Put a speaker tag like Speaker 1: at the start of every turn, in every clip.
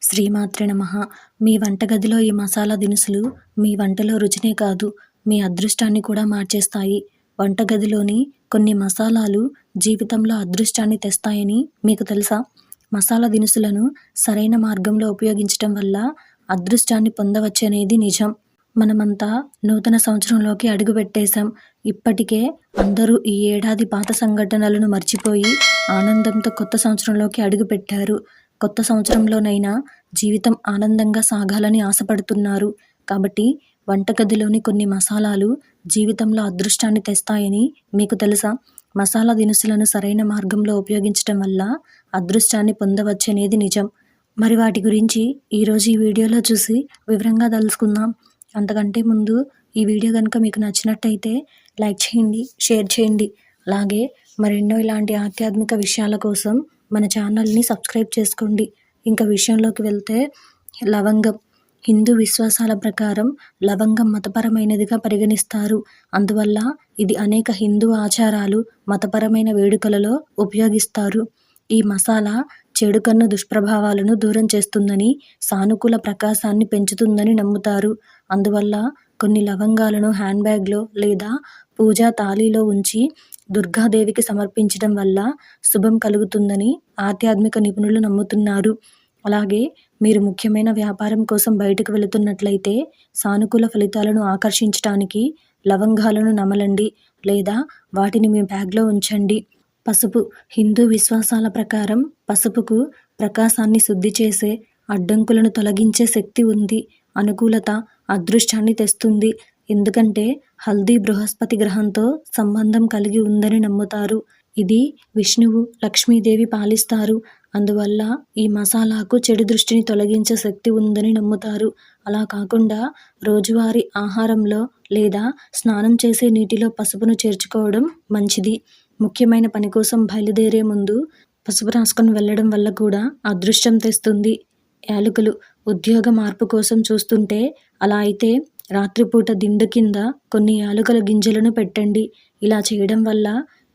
Speaker 1: శ్రీమాత్రే నమః. మీ వంటగదిలో ఈ మసాలా దినుసులు మీ వంటలో రుచినే కాదు, మీ అదృష్టాన్ని కూడా మార్చేస్తాయి. వంటగదిలోని కొన్ని మసాలాలు జీవితంలో అదృష్టాన్ని తెస్తాయని మీకు తెలుసా? మసాలా దినుసులను సరైన మార్గంలో ఉపయోగించటం వల్ల అదృష్టాన్ని పొందవచ్చనేది నిజం. మనమంతా నూతన సంవత్సరంలోకి అడుగుపెట్టేశాం. ఇప్పటికే అందరూ ఈ ఏడాది పాత సంఘటనలను మర్చిపోయి ఆనందంతో కొత్త సంవత్సరంలోకి అడుగుపెట్టారు. కొత్త సంవత్సరంలోనైనా జీవితం ఆనందంగా సాగాలని ఆశపడుతున్నారు. కాబట్టి వంటగదిలోని కొన్ని మసాలాలు జీవితంలో అదృష్టాన్ని తెస్తాయని మీకు తెలుసా? మసాలా దినుసులను సరైన మార్గంలో ఉపయోగించటం వల్ల అదృష్టాన్ని పొందవచ్చనేది నిజం. మరి వాటి గురించి ఈరోజు ఈ వీడియోలో చూసి వివరంగా తెలుసుకుందాం. అంతకంటే ముందు ఈ వీడియో కనుక మీకు నచ్చినట్టయితే లైక్ చేయండి, షేర్ చేయండి. అలాగే మరెన్నో ఇలాంటి ఆధ్యాత్మిక విషయాల కోసం మన ఛానల్ని సబ్స్క్రైబ్ చేసుకోండి. ఇంకా విషయంలోకి వెళ్తే, లవంగం. హిందూ విశ్వాసాల ప్రకారం లవంగం మతపరమైనదిగా పరిగణిస్తారు. అందువల్ల ఇది అనేక హిందూ ఆచారాలు, మతపరమైన వేడుకలలో ఉపయోగిస్తారు. ఈ మసాలా చెడు కన్ను దుష్ప్రభావాలను దూరం చేస్తుందని, సానుకూల ప్రకాశాన్ని పెంచుతుందని నమ్ముతారు. అందువల్ల కొన్ని లవంగాలను హ్యాండ్ బ్యాగ్లో లేదా పూజా తాళిలో ఉంచి దుర్గాదేవికి సమర్పించడం వల్ల శుభం కలుగుతుందని ఆధ్యాత్మిక నిపుణులు నమ్ముతున్నారు. అలాగే మీరు ముఖ్యమైన వ్యాపారం కోసం బయటకు వెళుతున్నట్లయితే సానుకూల ఫలితాలను ఆకర్షించడానికి లవంగాలను నమలండి లేదా వాటిని మీ బ్యాగ్లో ఉంచండి. పసుపు. హిందూ విశ్వాసాల ప్రకారం పసుపుకు ప్రకాశాన్ని శుద్ధి చేసే, అడ్డంకులను తొలగించే శక్తి ఉంది. అనుకూలత, అదృష్టాన్ని తెస్తుంది. ఎందుకంటే హల్దీ బృహస్పతి గ్రహంతో సంబంధం కలిగి ఉందని నమ్ముతారు. ఇది విష్ణువు, లక్ష్మీదేవి పాలిస్తారు. అందువల్ల ఈ మసాలాకు చెడు దృష్టిని తొలగించే శక్తి ఉందని నమ్ముతారు. అలా కాకుండా రోజువారీ ఆహారంలో లేదా స్నానం చేసే నీటిలో పసుపును చేర్చుకోవడం మంచిది. ముఖ్యమైన పని కోసం బయలుదేరే ముందు పసుపు రాసుకొని వెళ్ళడం వల్ల కూడా అదృష్టం తెస్తుంది. యాలకులు. ఉద్యోగ మార్పు కోసం చూస్తుంటే అలా అయితే రాత్రిపూట దిండు కింద కొన్ని యాలకుల గింజలను పెట్టండి. ఇలా చేయడం వల్ల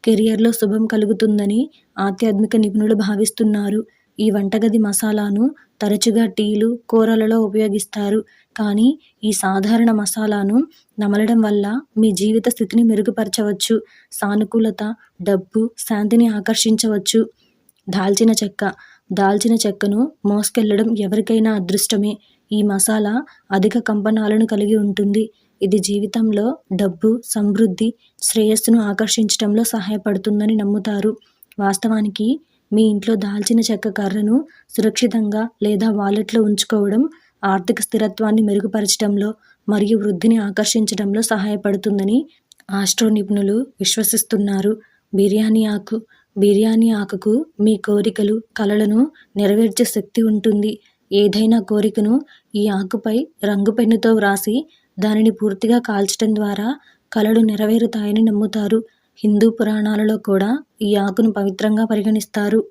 Speaker 1: కెరియర్లో శుభం కలుగుతుందని ఆధ్యాత్మిక నిపుణులు భావిస్తున్నారు. ఈ వంటగది మసాలాను తరచుగా టీలు, కూరలలో ఉపయోగిస్తారు. కానీ ఈ సాధారణ మసాలాను నమలడం వల్ల మీ జీవిత స్థితిని మెరుగుపరచవచ్చు. సానుకూలత, డబ్బు, శాంతిని ఆకర్షించవచ్చు. దాల్చిన చెక్క. దాల్చిన చెక్కను మోసుకెళ్లడం ఎవరికైనా అదృష్టమే. ఈ మసాలా అధిక కంపనాలను కలిగి ఉంటుంది. ఇది జీవితంలో డబ్బు, సమృద్ధి, శ్రేయస్సును ఆకర్షించడంలో సహాయపడుతుందని నమ్ముతారు. వాస్తవానికి మీ ఇంట్లో దాల్చిన చెక్క కర్రను సురక్షితంగా లేదా వాలెట్లో ఉంచుకోవడం ఆర్థిక స్థిరత్వాన్ని మెరుగుపరచడంలో మరియు వృద్ధిని ఆకర్షించడంలో సహాయపడుతుందని ఆస్ట్రో నిపుణులు విశ్వసిస్తున్నారు. బిర్యానీ ఆకు. బిర్యానీ ఆకుకు మీ కోరికలు, కలలను నెరవేర్చే శక్తి ఉంటుంది. ఏదైనా కోరికను ఈ ఆకుపై రంగు పెన్నుతో వ్రాసి దానిని పూర్తిగా కాల్చడం ద్వారా కలలు నెరవేరుతాయని నమ్ముతారు. హిందూ పురాణాలలో కూడా ఈ ఆకును పవిత్రంగా పరిగణిస్తారు.